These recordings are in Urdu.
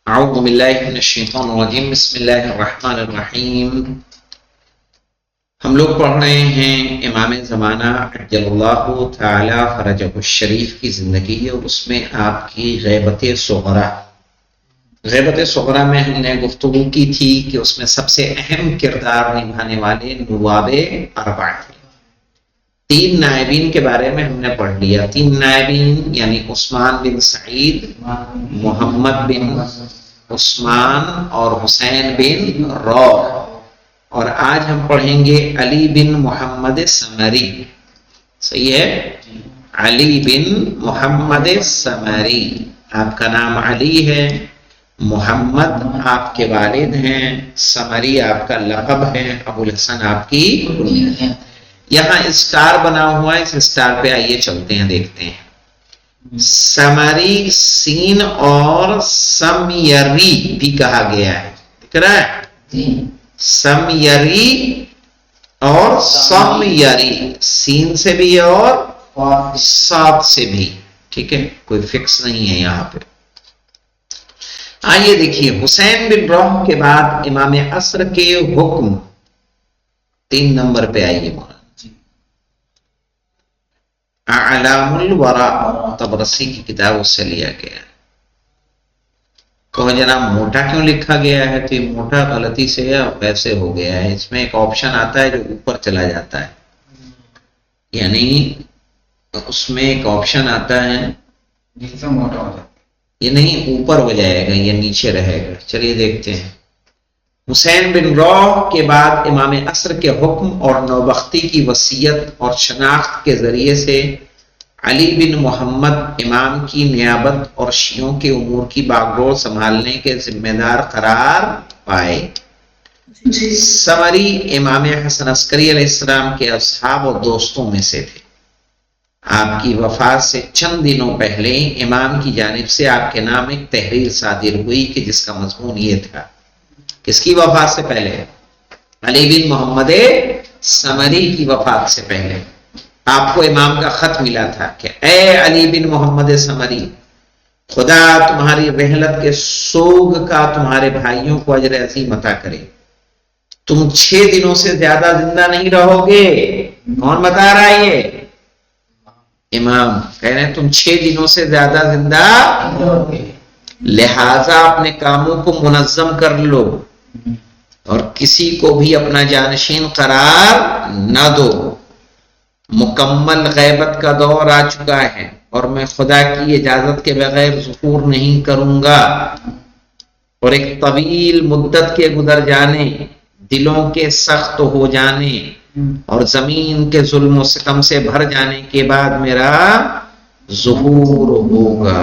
اعوذ باللہ من الشیطان الرجیم بسم اللہ الرحمن الرحیم۔ ہم لوگ پڑھ رہے ہیں امام زمانہ عجل اللہ تعالی فرجہ الشریف کی زندگی اور اس میں آپ کی غیبت صغرا۔ غیبت صغرا میں ہم نے گفتگو کی تھی کہ اس میں سب سے اہم کردار نبھانے والے نواب اربع تھے۔ 3 نائبین کے بارے میں ہم نے پڑھ لیا۔ 3 نائبین یعنی عثمان بن سعید، محمد بن عثمان اور حسین بن رو، اور آج ہم پڑھیں گے علی بن محمد سمری۔ صحیح ہے؟ علی بن محمد سمری، آپ کا نام علی ہے، محمد آپ کے والد ہیں، سمری آپ کا لقب ہے، ابو الحسن آپ کی کنیت ہے۔ یہاں اسٹار بنا ہوا ہے، اس اسٹار پہ آئیے چلتے ہیں، دیکھتے ہیں۔ سمری سین اور سمیری بھی کہا گیا ہے، دکھ رہا ہے؟ سمیری اور سمیری، سین سے بھی اور صاد سے بھی، ٹھیک ہے، کوئی فکس نہیں ہے یہاں پہ۔ آئیے دیکھیے، حسین بن روح کے بعد امام عصر کے حکم 3 نمبر پہ آئیے مولانا۔ اعلام الورا طبرسی کی کتاب اس سے لیا گیا۔ کہو جناب موٹا کیوں لکھا گیا ہے؟ تو یہ موٹا غلطی سے یا ویسے ہو گیا ہے، اس میں ایک آپشن آتا ہے جو اوپر چلا جاتا ہے، یعنی اس میں ایک آپشن آتا ہے جس سے موٹا ہو جاتا ہے، یہ نہیں اوپر ہو جائے گا، یہ نیچے رہے گا۔ چلیے دیکھتے ہیں۔ حسین بن روح کے بعد امام عصر کے حکم اور نوبختی کی وصیت اور شناخت کے ذریعے سے علی بن محمد امام کی نیابت اور شیعوں کے امور کی باغڈور سنبھالنے کے ذمہ دار قرار پائے۔ سمری امام حسن عسکری علیہ السلام کے اصحاب اور دوستوں میں سے تھے۔ آپ کی وفات سے چند دنوں پہلے امام کی جانب سے آپ کے نام ایک تحریر صادر ہوئی کہ جس کا مضمون یہ تھا، کس کی وفات سے پہلے؟ علی بن محمد سمری کی وفات سے پہلے آپ کو امام کا خط ملا تھا کہ اے علی بن محمد سمری، خدا تمہاری رحلت کے سوگ کا تمہارے بھائیوں کو اجر عظیم عطا کرے۔ تم 6 دنوں سے زیادہ زندہ نہیں رہو گے۔ کون بتا رہا ہے یہ؟ امام کہہ رہے ہیں تم 6 دنوں سے زیادہ زندہ رہو گے، لہذا اپنے کاموں کو منظم کر لو اور کسی کو بھی اپنا جانشین قرار نہ دو۔ مکمل غیبت کا دور آ چکا ہے اور میں خدا کی اجازت کے بغیر ظہور نہیں کروں گا، اور ایک طویل مدت کے گزر جانے، دلوں کے سخت ہو جانے اور زمین کے ظلم و ستم سے بھر جانے کے بعد میرا ظہور ہوگا۔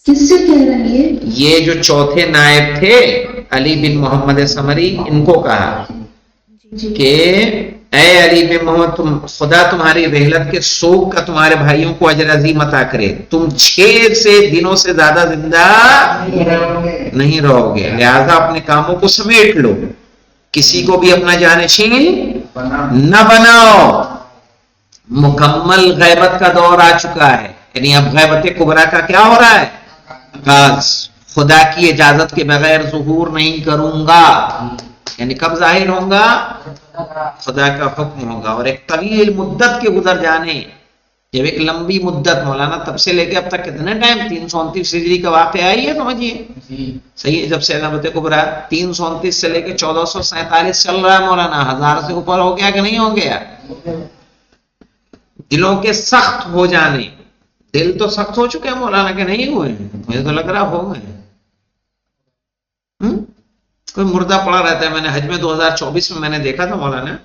کس سے کہہ رہے ہیں؟ یہ جو چوتھے نائب تھے علی بن محمد سمری، ان کو کہا کہ اے علی بن محمد، خدا تمہاری رحلت کے سوگ کا تمہارے بھائیوں کو اجر عظیم عطا کرے۔ تم 6 دنوں سے زیادہ زندہ نہیں رہو گے، لہذا اپنے کاموں کو سمیٹ لو، کسی کو بھی اپنا جانشین نہ بناؤ۔ مکمل غیبت کا دور آ چکا ہے، یعنی اب غیبت کبریٰ کا کیا ہو رہا ہے؟ آغاز۔ خدا کی اجازت کے بغیر ظہور نہیں کروں گا، یعنی کب ظاہر ہوں گا؟ خدا کا حکم ہوگا، اور ایک طویل مدت کے گزر جانے، جب ایک لمبی مدت، مولانا تب سے لے کے اب تک کتنے ٹائم؟ 329 ہجری کا واقعہ ہے یہ، سمجھیے صحیح ہے، جب سے غیبت کبریٰ 329 سے لے کے 1447 چل رہا ہے مولانا، 1000 سے اوپر ہو گیا کہ نہیں ہو گیا؟ دلوں کے سخت ہو جانے، دل تو سخت ہو چکے ہیں مولانا کہ نہیں ہوئے؟ مجھے تو لگ رہا ہو گئے۔ کوئی مردہ پڑا رہتا ہے، میں نے حج میں 2024 میں میں نے دیکھا تھا مولانا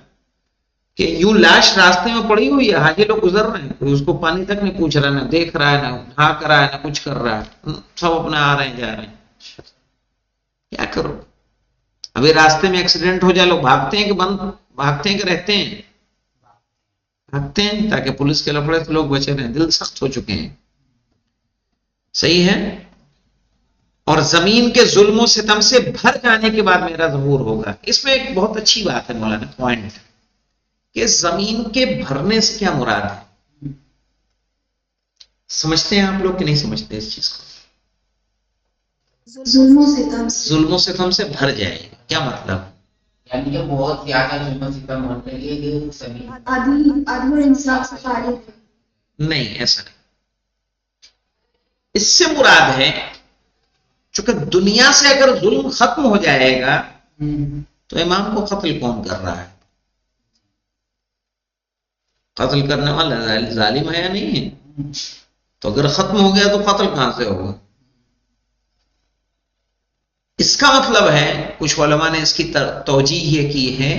کہ یوں لاش راستے میں پڑی ہوئی ہے، حاجی لوگ گزر رہے ہیں، کوئی اس کو پانی تک نہیں پوچھ رہا، نہ دیکھ رہا ہے، نہ ہانک رہا ہے، نہ کچھ کر رہا ہے، سب اپنے آ رہے ہیں جا رہے ہیں۔ کیا کرو؟ ابھی راستے میں ایکسیڈنٹ ہو جائے، لوگ بھاگتے ہیں کہ بھاگتے ہیں کہ رہتے ہیں؟ بھاگتے ہیں تاکہ پولیس کے لفڑے سے لوگ بچے رہیں، دل سخت ہو چکے ہیں۔ صحیح ہے؟ اور زمین کے ظلم و ستم سے بھر جانے کے بعد میرا ظہور ہوگا۔ اس میں ایک بہت اچھی بات ہے مولانا، پوائنٹ، کہ زمین کے بھرنے سے کیا مراد ہے؟ سمجھتے ہیں آپ لوگ کہ نہیں سمجھتے اس چیز کو؟ ظلم و ستم سے ظلم و ستم سے بھر جائے گی. کیا مطلب؟ یعنی کہ بہت زیادہ ظلم و ستم ہونے کے لیے سبھی عدل و انصاف سے خالی ہے. نہیں، ایسا نہیں. اس سے مراد ہے چونکہ دنیا سے اگر ظلم ختم ہو جائے گا تو امام کو قتل کون کر رہا ہے؟ قتل کرنے والا ظالم ہے یا نہیں ہے؟ تو اگر ختم ہو گیا تو قتل کہاں سے ہوگا؟ اس کا مطلب ہے، کچھ علماء نے اس کی توجیہ یہ کی ہے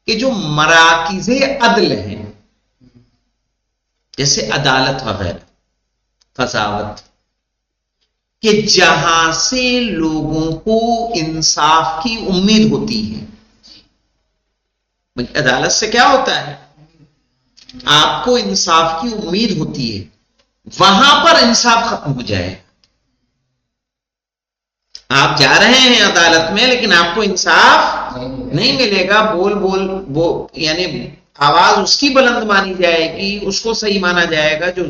کہ جو مراکز عدل ہیں جیسے عدالت وغیرہ، قضاوت، کہ جہاں سے لوگوں کو انصاف کی امید ہوتی ہے. عدالت سے کیا ہوتا ہے؟ آپ کو انصاف کی امید ہوتی ہے، وہاں پر انصاف ختم ہو جائے. آپ جا رہے ہیں عدالت میں لیکن آپ کو انصاف نہیں ملے گا. یعنی آواز اس کی بلند مانی جائے گی، اس کو صحیح مانا جائے گا جو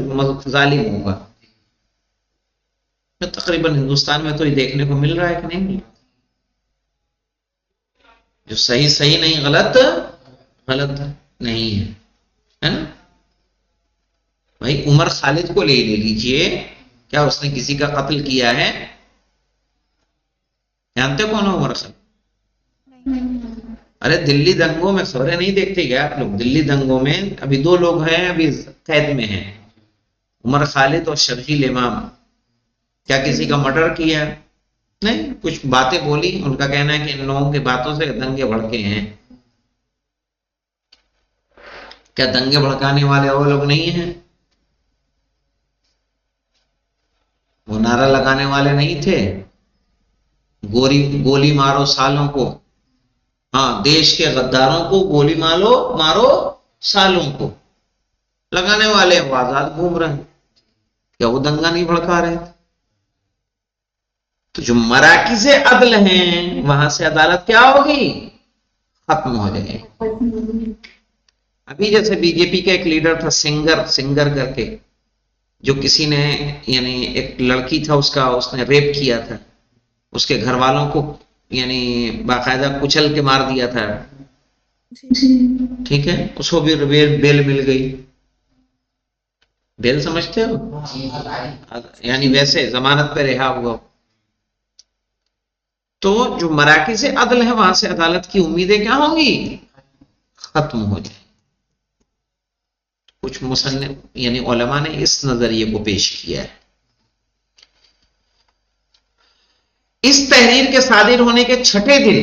ظالم ہوگا. تقریباً ہندوستان میں تو یہ دیکھنے کو مل رہا ہے کہ نہیں مل رہا؟ جو صحیح صحیح نہیں، غلط غلط نہیں ہے نا. بھائی عمر خالد کو لے لیجئے، کیا اس نے کسی کا قتل کیا ہے؟ جانتے کون ہے عمر خالد؟ ارے دلی دنگوں میں خبریں نہیں دیکھتے کیا آپ لوگ؟ دلی دنگوں میں ابھی 2 لوگ ہیں، ابھی قید میں ہیں، عمر خالد اور شرجیل امام. کیا کسی کا مرڈر کیا؟ نہیں، کچھ باتیں بولی. ان کا کہنا ہے کہ ان لوگوں کی باتوں سے دنگے بھڑکے ہیں. کیا دنگے بھڑکانے والے وہ لوگ نہیں ہیں؟ وہ نعرہ لگانے والے نہیں تھے؟ گولی مارو سالوں کو، ہاں دیش کے غداروں کو گولی مارو سالوں کو لگانے والے وہ آزاد گھوم رہے ہیں. کیا وہ دنگا نہیں بھڑکا رہے تھے؟ تو جو مراکز عدل ہیں وہاں سے عدالت کیا ہوگی؟ ختم ہو جائے گی. ابھی جیسے بی جے پی کا ایک لیڈر تھا سنگر کر کے، جو کسی نے یعنی ایک لڑکی تھا اس نے ریپ کیا تھا، اس کے گھر والوں کو یعنی باقاعدہ کچل کے مار دیا تھا. ٹھیک ہے، اس کو بھی بیل مل گئی. بیل سمجھتے ہو؟ یعنی ویسے ضمانت پہ رہا ہوا. تو جو مراکز عدل ہے وہاں سے عدالت کی امیدیں کیا ہوں گی؟ ختم ہو جائیں. کچھ مصنف یعنی علماء نے اس نظریے کو پیش کیا ہے. اس تحریر کے صادر ہونے کے 6 دن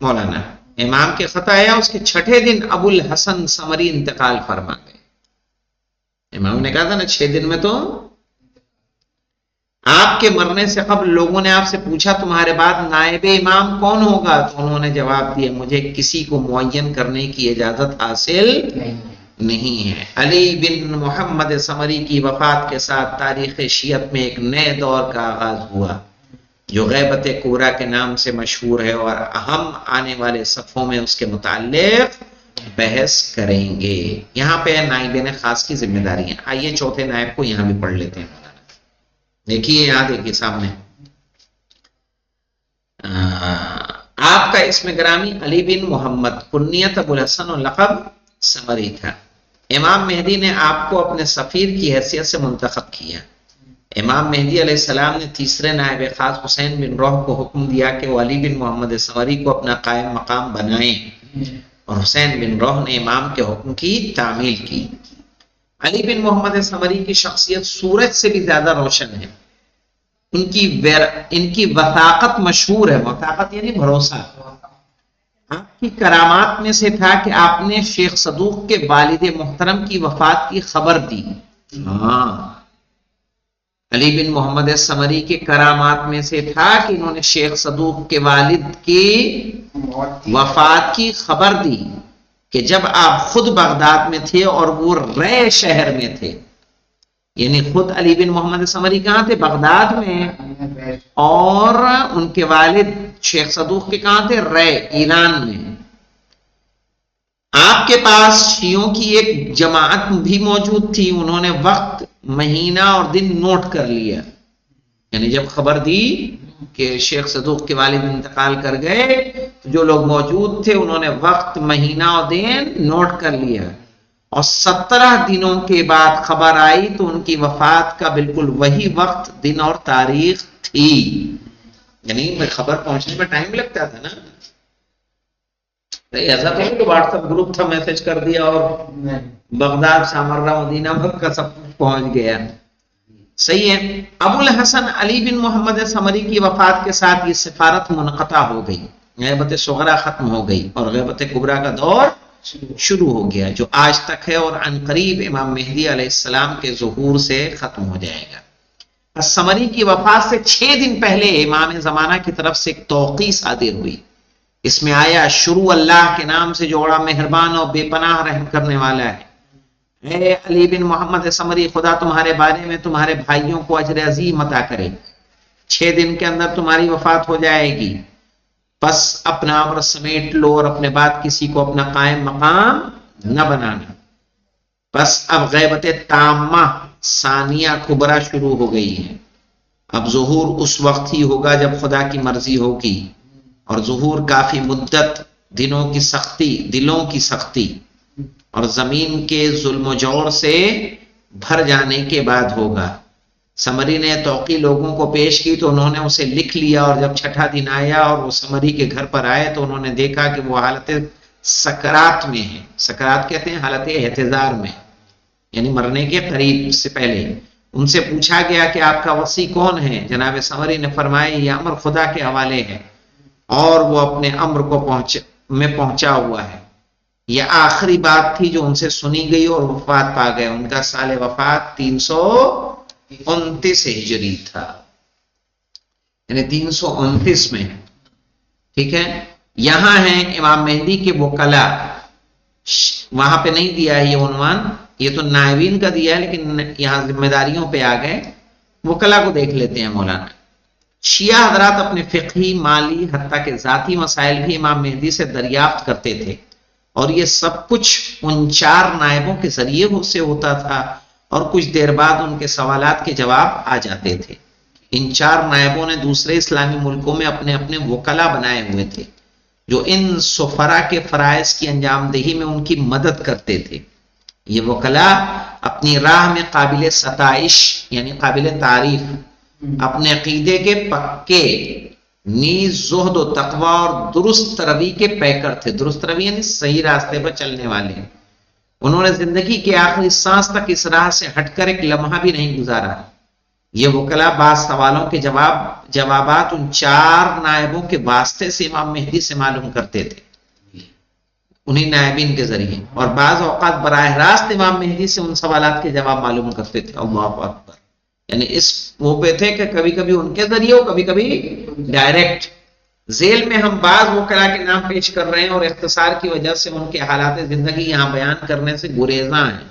مولانا امام کے خط آیا، اس کے 6 دن ابو الحسن ثمری انتقال فرما گئے. امام نے کہا تھا نا 6 دن میں تو آپ کے مرنے سے قبل لوگوں نے آپ سے پوچھا تمہارے بعد نائب امام کون ہوگا؟ تو انہوں نے جواب دیا مجھے کسی کو معین کرنے کی اجازت حاصل نہیں ہے. علی بن محمد ثمری کی وفات کے ساتھ تاریخ شیعت میں ایک نئے دور کا آغاز ہوا جو غیبت کبریٰ کے نام سے مشہور ہے، اور ہم آنے والے صفوں میں اس کے متعلق بحث کریں گے. یہاں پہ نائبین خاص کی ذمہ داری ہیں. آئیے چوتھے نائب کو یہاں بھی پڑھ لیتے ہیں. دیکھیے یہاں دیکھیے سامنے آپ کا اسم گرامی علی بن محمد، کنیت ابو الحسن اور لقب ثمری تھا. امام مہدی نے آپ کو اپنے سفیر کی حیثیت سے منتخب کیا. امام مہدی علیہ السلام نے تیسرے نائب خاص حسین بن روح کو حکم دیا کہ وہ علی بن محمد ثمری کو اپنا قائم مقام بنائیں، اور حسین بن روح نے امام کے حکم کی تعمیل کی. علی بن محمد ثمری کی شخصیت سورج سے بھی زیادہ روشن ہے. ان کی وثاقت مشہور ہے. وثاقت یعنی بھروسہ. آپ کی کرامات میں سے تھا کہ آپ نے شیخ صدوق کے والد محترم کی وفات کی خبر دی. ہاں، علی بن محمد ثمری کے کرامات میں سے تھا کہ انہوں نے شیخ صدوق کے والد کی وفات کی خبر دی کہ جب آپ خود بغداد میں تھے اور وہ رے شہر میں تھے. یعنی خود علی بن محمد ثمری کہاں تھے؟ بغداد میں. اور ان کے والد شیخ صدوق کے کہاں تھے؟ رے، ایران میں. آپ کے پاس شیعوں کی ایک جماعت بھی موجود تھی. انہوں نے وقت، مہینہ اور دن نوٹ کر لیا. یعنی جب خبر دی کہ شیخ صدوق کے والد انتقال کر گئے تو جو لوگ موجود تھے انہوں نے وقت، مہینہ اور دن نوٹ کر لیا، اور 17 دنوں کے بعد خبر آئی تو ان کی وفات کا بالکل وہی وقت، دن اور تاریخ تھی. یعنی خبر پہنچنے میں ٹائم لگتا تھا نا، ایسا تو نہیں کہ واٹس ایپ گروپ تھا میسج کر دیا اور بغداد، سامرہ، مدینہ، مکہ سب پہنچ گیا. صحیح ہے. ابو الحسن علی بن محمد سمری کی وفات کے ساتھ یہ سفارت منقطع ہو گئی، غیبت صغرا ختم ہو گئی اور غیبت کبرا کا دور شروع ہو گیا جو آج تک ہے اور عن قریب امام مہدی علیہ السلام کے ظہور سے ختم ہو جائے گا. سمری کی وفات سے 6 دن پہلے امام زمانہ کی طرف سے ایک توقیع صادر ہوئی. اس میں آیا شروع اللہ کے نام سے جو بڑا مہربان اور بے پناہ رحم کرنے والا ہے. اے علی بن محمد سمری، خدا تمہارے بارے میں تمہارے بھائیوں کو اجر عظیم عطا کرے. 6 دن کے اندر تمہاری وفات ہو جائے گی، پس اپنا امر سمیٹ لو اور اپنے بعد کسی کو اپنا قائم مقام نہ بنانا. بس اب غیبت تامہ ثانیہ کبرا شروع ہو گئی ہے. اب ظہور اس وقت ہی ہوگا جب خدا کی مرضی ہوگی، اور ظہور کافی مدت، دنوں کی سختی، دلوں کی سختی اور زمین کے ظلم و جور سے بھر جانے کے بعد ہوگا. سمری نے توقی لوگوں کو پیش کی تو انہوں نے اسے لکھ لیا، اور جب 6واں دن آیا اور وہ سمری کے گھر پر آئے تو انہوں نے دیکھا کہ وہ حالت سکرات میں ہے. سکرات کہتے ہیں حالت احتضار میں، یعنی مرنے کے قریب سے پہلے. ان سے پوچھا گیا کہ آپ کا وصی کون ہے؟ جناب سمری نے فرمایا یہ امر خدا کے حوالے ہے اور وہ اپنے امر کو پہنچا ہوا ہے. یہ آخری بات تھی جو ان سے سنی گئی اور وفات پا گئے. ان کا سال وفات 329 ہجری تھا، یعنی 329 میں. ٹھیک ہے. یہاں ہیں امام مہدی کے وکلا، وہاں پہ نہیں دیا ہے یہ عنوان، یہ تو نائبین کا دیا ہے، لیکن یہاں ذمہ داریوں پہ آ گئے. وکلا کو دیکھ لیتے ہیں مولانا. شیعہ حضرات اپنے فقہی، مالی، حتیٰ کہ ذاتی مسائل بھی امام مہدی سے دریافت کرتے تھے، اور یہ سب کچھ ان 4 نائبوں کے ذریعے سے ہوتا تھا، اور کچھ دیر بعد ان کے سوالات کے جواب آ جاتے تھے. ان 4 نائبوں نے دوسرے اسلامی ملکوں میں اپنے اپنے وکلا بنائے ہوئے تھے جو ان سفرا کے فرائض کی انجام دہی میں ان کی مدد کرتے تھے. یہ وکلا اپنی راہ میں قابل ستائش یعنی قابل تعریف، اپنے عقیدے کے پکے، نیز زہد و تقوی اور درست روی کے پیکر تھے. درست روی یعنی صحیح راستے پر چلنے والے. انہوں نے زندگی کے آخری سانس تک اس راہ سے ہٹ کر ایک لمحہ بھی نہیں گزارا. یہ وکلا بعض سوالوں کے جوابات ان 4 نائبوں کے واسطے سے امام مہدی سے معلوم کرتے تھے، انہی نائبین کے ذریعے، اور بعض اوقات براہ راست امام مہدی سے ان سوالات کے جواب معلوم کرتے تھے. اللہ اکبر. یعنی اس وہ پہ تھے کہ کبھی کبھی ان کے ذریعے ہو، کبھی کبھی ڈائریکٹ. ذیل میں ہم بعض وکلا کے نام پیش کر رہے ہیں اور اختصار کی وجہ سے ان کے حالات زندگی یہاں بیان کرنے سے گریزاں ہیں.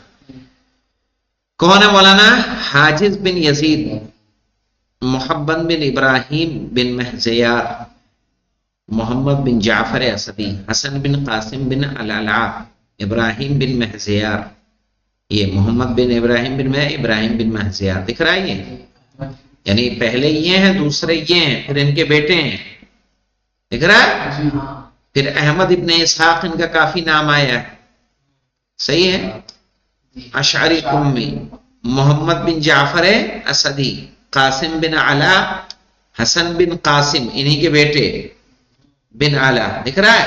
کون ہے مولانا؟ حاجز بن یزید، محمد بن ابراہیم بن مہزیار، محمد بن جعفر اسدی، حسن بن قاسم بن علالہ، ابراہیم بن مہزیار. یہ محمد بن ابراہیم بن مہزیار دکھ رہا ہے یہ، یعنی پہلے یہ ہیں، دوسرے یہ ہیں، پھر ان کے بیٹے ہیں. دکھ رہا ہے؟ پھر احمد ابن اسحاق ان کا کافی نام آیا ہے. صحیح ہے. اشعری قمی، محمد بن جعفر اسدی، قاسم بن علا، حسن بن قاسم انہی کے بیٹے بن علا. دکھ رہا ہے؟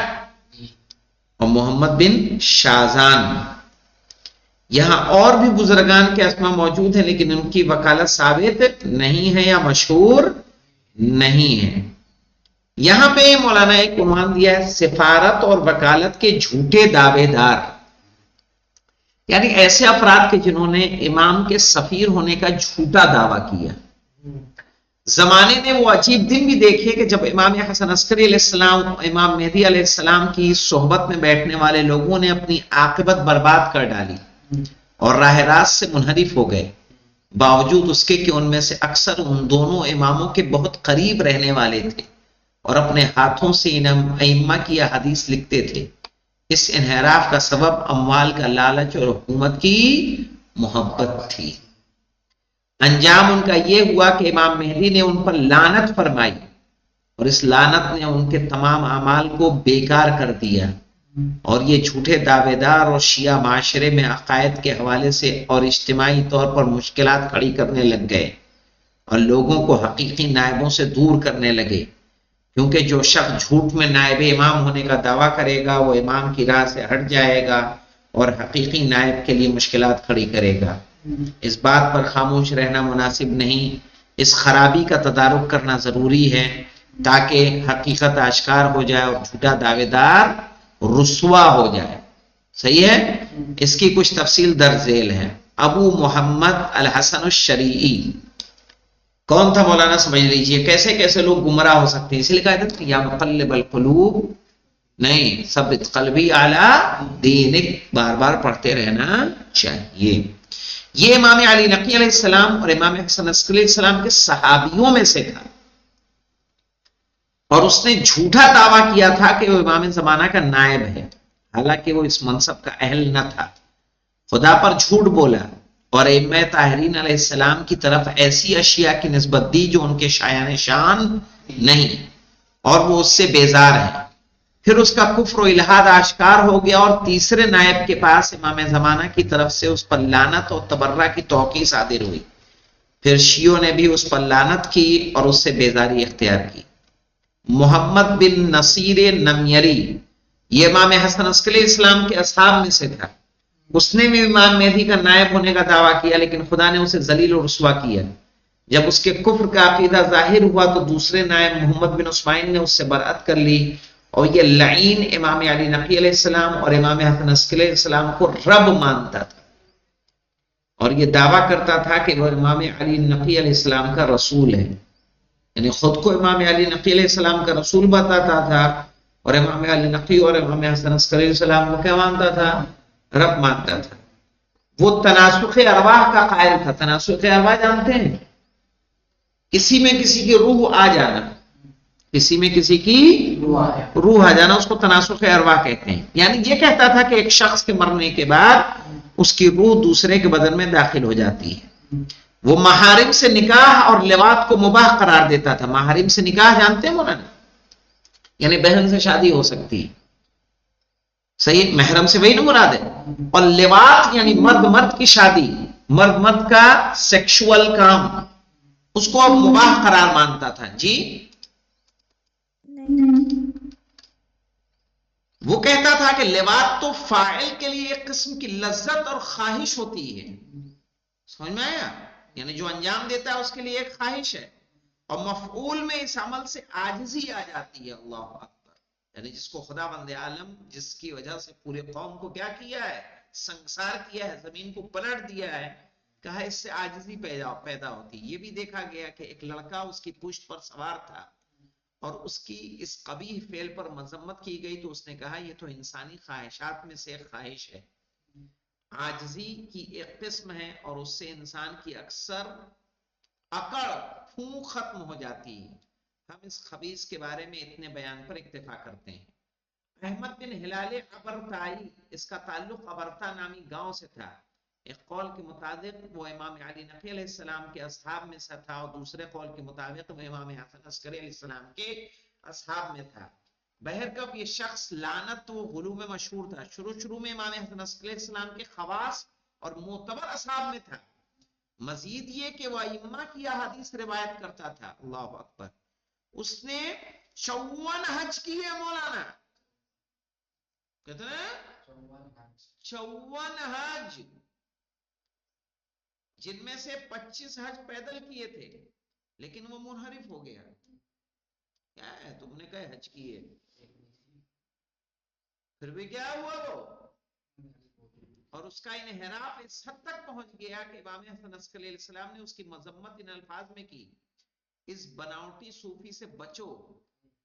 اور محمد بن شازان. یہاں اور بھی بزرگان کے اسماء موجود ہیں لیکن ان کی وکالت ثابت نہیں ہے یا مشہور نہیں ہے. یہاں پہ مولانا ایک عنوان دیا ہے، سفارت اور وکالت کے جھوٹے دعوے دار، یعنی ایسے افراد کے جنہوں نے امام کے سفیر ہونے کا جھوٹا دعویٰ کیا. زمانے نے وہ عجیب دن بھی دیکھے کہ جب امام حسن عسکری علیہ السلام، امام مہدی علیہ السلام کی صحبت میں بیٹھنے والے لوگوں نے اپنی عاقبت برباد کر ڈالی اور راہ راست سے منحرف ہو گئے، باوجود اس کے کہ ان میں سے اکثر ان دونوں اماموں کے بہت قریب رہنے والے تھے اور اپنے ہاتھوں سے ان ائمہ کی احادیث لکھتے تھے. اس انحراف کا سبب اموال کا لالچ اور حکومت کی محبت تھی. انجام ان کا یہ ہوا کہ امام مہدی نے ان پر لعنت فرمائی اور اس لعنت نے ان کے تمام اعمال کو بیکار کر دیا، اور یہ جھوٹے دعوے دار اور شیعہ معاشرے میں عقائد کے حوالے سے اور اجتماعی طور پر مشکلات کھڑی کرنے لگ گئے اور لوگوں کو حقیقی نائبوں سے دور کرنے لگے، کیونکہ جو شخص جھوٹ میں نائب امام ہونے کا دعویٰ کرے گا وہ امام کی راہ سے ہٹ جائے گا اور حقیقی نائب کے لیے مشکلات کھڑی کرے گا۔ اس بات پر خاموش رہنا مناسب نہیں، اس خرابی کا تدارک کرنا ضروری ہے تاکہ حقیقت آشکار ہو جائے اور جھوٹا دعوے دار رسوا ہو جائے۔ صحیح ہے؟ اس کی کچھ تفصیل درج ذیل ہے۔ ابو محمد الحسن الشریعی کون تھا مولانا سمجھ لیجئے، کیسے کیسے لوگ گمراہ ہو سکتے ہیں، اسی لیے کہا تھا یا مقلب القلوب نہیں، ثبت قلبی اعلی دینک، بار بار پڑھتے رہنا چاہیے۔ یہ امام علی نقی علیہ السلام اور امام حسن عسکری علیہ السلام کے صحابیوں میں سے تھا، اور اس نے جھوٹا دعویٰ کیا تھا کہ وہ امام زمانہ کا نائب ہے، حالانکہ وہ اس منصب کا اہل نہ تھا۔ خدا پر جھوٹ بولا اور ائمہ طاہرین علیہ السلام کی طرف ایسی اشیاء کی نسبت دی جو ان کے شایان شان نہیں، اور وہ اس سے بیزار ہیں۔ پھر اس کا کفر و الحاد آشکار ہو گیا اور تیسرے نائب کے پاس امام زمانہ کی طرف سے اس پر لعنت اور تبرہ کی توقیع صادر ہوئی۔ پھر شیعوں نے بھی اس پر لعنت کی اور اس سے بیزاری اختیار کی۔ محمد بن نصیر نمیری یہ امام حسن عسکری علیہ السلام کے اصحاب میں سے تھا، اس نے بھی امام مہدی کا نائب ہونے کا دعویٰ کیا، لیکن خدا نے اسے ذلیل و رسوا کیا۔ جب اس کے کفر کا عقیدہ ظاہر ہوا تو دوسرے نائب محمد بن عثمان نے اس سے برأت کر لی، اور یہ لعین امام علی نقی علیہ السلام اور امام حسن عسکری علیہ السلام کو رب مانتا تھا، اور یہ دعویٰ کرتا تھا کہ وہ امام علی نقی علیہ السلام کا رسول ہے، یعنی خود کو امام علی نقی علیہ السلام کا رسول بتاتا تھا، اور امام علی نقی اور امام حسن عسکری علیہ السلام کو کیا مانتا تھا؟ رب مانتا تھا۔ وہ تناسخ ارواح کا قائل تھا۔ تناسخ ارواح جانتے ہیں؟ کسی میں کسی کی روح آ جانا، کسی میں کسی کی روح آ جانا، اس کو تناسخ ارواح کہتے ہیں۔ یعنی یہ کہتا تھا کہ ایک شخص کے مرنے کے بعد اس کی روح دوسرے کے بدن میں داخل ہو جاتی ہے۔ وہ محارم سے نکاح اور لواط کو مباح قرار دیتا تھا۔ محارم سے نکاح جانتے ہیں مولانا؟ یعنی بہن سے شادی ہو سکتی ہے، صحیح، محرم سے وہی نا مراد ہے۔ اور لواط یعنی مرد مرد کی شادی، مرد مرد کا سیکشول کام، اس کو اب مباح قرار مانتا تھا۔ جی وہ کہتا تھا کہ لواط تو فاعل کے لیے ایک قسم کی لذت اور خواہش ہوتی ہے، سمجھ میں آیا؟ یعنی جو انجام دیتا ہے اس کے لیے ایک خواہش ہے، اور مفعول میں اس عمل سے عاجزی آ جاتی ہے۔ اللہ اکبر، یعنی جس کو خدا بند عالم جس کی وجہ سے پورے قوم کو کیا کیا ہے؟ سنگسار کیا ہے، زمین کو پلٹ دیا ہے، کہا اس سے عاجزی پیدا ہوتی۔ یہ بھی دیکھا گیا کہ ایک لڑکا اس کی پشت پر سوار تھا اور اس کی اس قبیح فعل پر مذمت کی گئی، تو اس نے کہا یہ تو انسانی خواہشات میں سے ایک خواہش ہے، عاجزی کی ایک قسم ہے، اور اس سے انسان کی اکثر اکڑ پھونک ختم ہو جاتی ہے۔ ہم اس خبیث کے بارے میں اتنے بیان پر اکتفا کرتے ہیں۔ احمد بن ہلال ابرتائی، اس کا تعلق ابرتا نامی گاؤں سے تھا۔ ایک قول کے مطابق وہ امام علی نقی علیہ السلام کے اصحاب میں سے تھا، اور دوسرے قول کے مطابق وہ امام حسن عسکری علیہ السلام کے اصحاب میں تھا۔ بہرکیف یہ شخص لعنت و غلو میں مشہور تھا۔ شروع میں امام حسن عسکری علیہ السلام کے خواص اور معتبر اصحاب میں تھا۔ مزید یہ کہ وہ ائمہ کی احادیث روایت کرتا تھا۔ اللہ اکبر، اس نے 54 حج کی ہے مولانا، کتنے؟ 54 حج، جن میں سے 25 حج پیدل کیے تھے، لیکن وہ منحرف ہو گیا۔ کیا ہے تم نے کہا حج کیے، پھر بھی کیا ہوا وہ، اور اس کا انحراف اس حد تک پہنچ گیا کہ امام حسن عسکری علیہ السلام نے اس کی مذمت ان الفاظ میں کی: اس بناوٹی صوفی سے بچو۔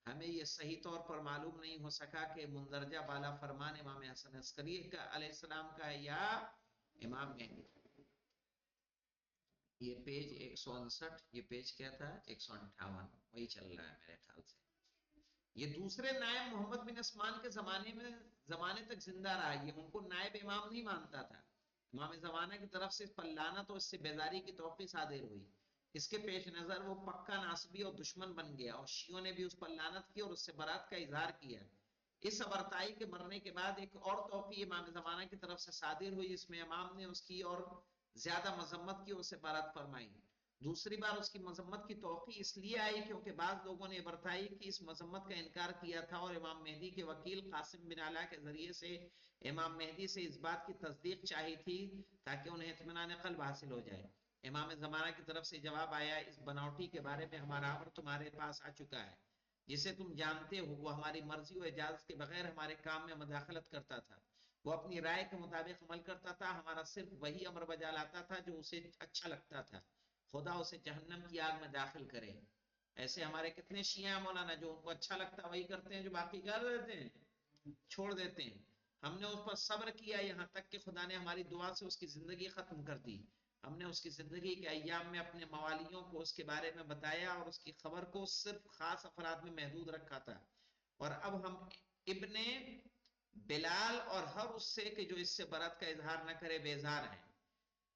ہمیں یہ صحیح طور پر معلوم نہیں ہو سکا کہ مندرجہ بالا فرمان امام حسن عسکری علیہ السلام کا ہے یا امام مہدی۔ یہ پیج 159، یہ پیج کیا تھا؟ 158، وہی چل رہا ہے میرے خیال سے۔ یہ دوسرے نائب محمد بن عثمان کے زمانے تک زندہ رہا، یہ ان کو نائب امام نہیں مانتا تھا، امام زمانہ کی طرف سے اس پر لعنت اور اس سے بیزاری کی توقع صادر ہوئی. اس کے پیش نظر وہ پکا ناصبی اور دشمن بن گیا اور شیعوں نے بھی اس پر لعنت کی اور اس سے برات کا اظہار کیا. اس ابرتائی کے مرنے کے بعد ایک اور توقع امام زمانہ کی طرف سے صادر ہوئی، اس میں امام نے اس کی اور زیادہ مذمت کی، اس سے برات فرمائی. دوسری بار اس کی مذمت کی توقع اس لیے آئی کیونکہ بعض لوگوں نے برتائی کی اس مذمت کا انکار کیا تھا اور امام مہدی کے وکیل قاسم بن علا کے ذریعے سے امام مہدی سے اس بات کی تصدیق چاہی تھی تاکہ انہیں اطمینان قلب حاصل ہو جائے. امام زمانہ کی طرف سے جواب آیا، اس بناوٹی کے بارے میں ہمارا امر تمہارے پاس آ چکا ہے، جسے تم جانتے ہو وہ ہماری مرضی و اجازت کے بغیر ہمارے کام میں مداخلت کرتا تھا. وہ اپنی رائے کے مطابق عمل کرتا تھا، ہمارا صرف وہی امر بجا لاتا تھا جو اسے اچھا لگتا تھا. خدا اسے جہنم کی آگ میں داخل کرے. ایسے ہمارے کتنے شیعہ ہیں مولانا جو ان کو اچھا لگتا ہے وہی کرتے ہیں، جو باقی کر دیتے ہیں چھوڑ دیتے ہیں. ہم نے اس پر صبر کیا یہاں تک کہ خدا نے ہماری دعا سے اس کی زندگی ختم کر دی. ہم نے اس کی زندگی کے ایام میں اپنے موالیوں کو اس کے بارے میں بتایا اور اس کی خبر کو صرف خاص افراد میں محدود رکھا تھا. اور اب ہم ابن بلال اور ہر اس سے کہ جو اس سے برات کا اظہار نہ کرے بیزار ہیں.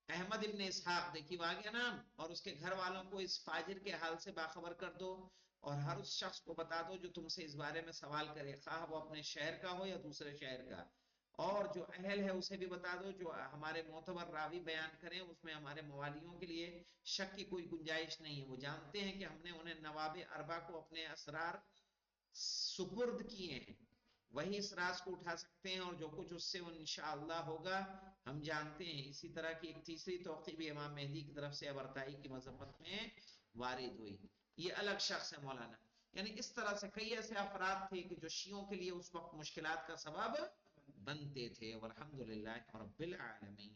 احمد ابن اسحاق دیکھیے وہ آگیا نام، اور اس کے گھر والوں کو اس فاجر کے حال سے باخبر کر دو اور ہر اس شخص کو بتا دو جو تم سے اس بارے میں سوال کرے، خواہ وہ اپنے شہر کا ہو یا دوسرے شہر کا. اور جو اہل ہے اسے بھی بتا دو، جو ہمارے معتبر راوی بیان کریں اس میں ہمارے موالیوں کے لیے شک کی کوئی گنجائش نہیں ہے. وہ جانتے ہیں کہ ہم نے انہیں نواب اربا کو اپنے اسرار سپرد کیے ہیں، وہی اس راز کو اٹھا سکتے ہیں اور جو کچھ اس سے انشاءاللہ ہوگا ہم جانتے ہیں. اسی طرح کی ایک تیسری توقع بھی امام مہدی کی طرف سے ابرتائی کی مذمت میں وارد ہوئی. یہ الگ شخص ہے مولانا. یعنی اس طرح سے کئی ایسے افراد تھے کہ جو شیعوں کے لیے اس وقت مشکلات کا سبب بنتے تھے. والحمدللہ رب العالمین.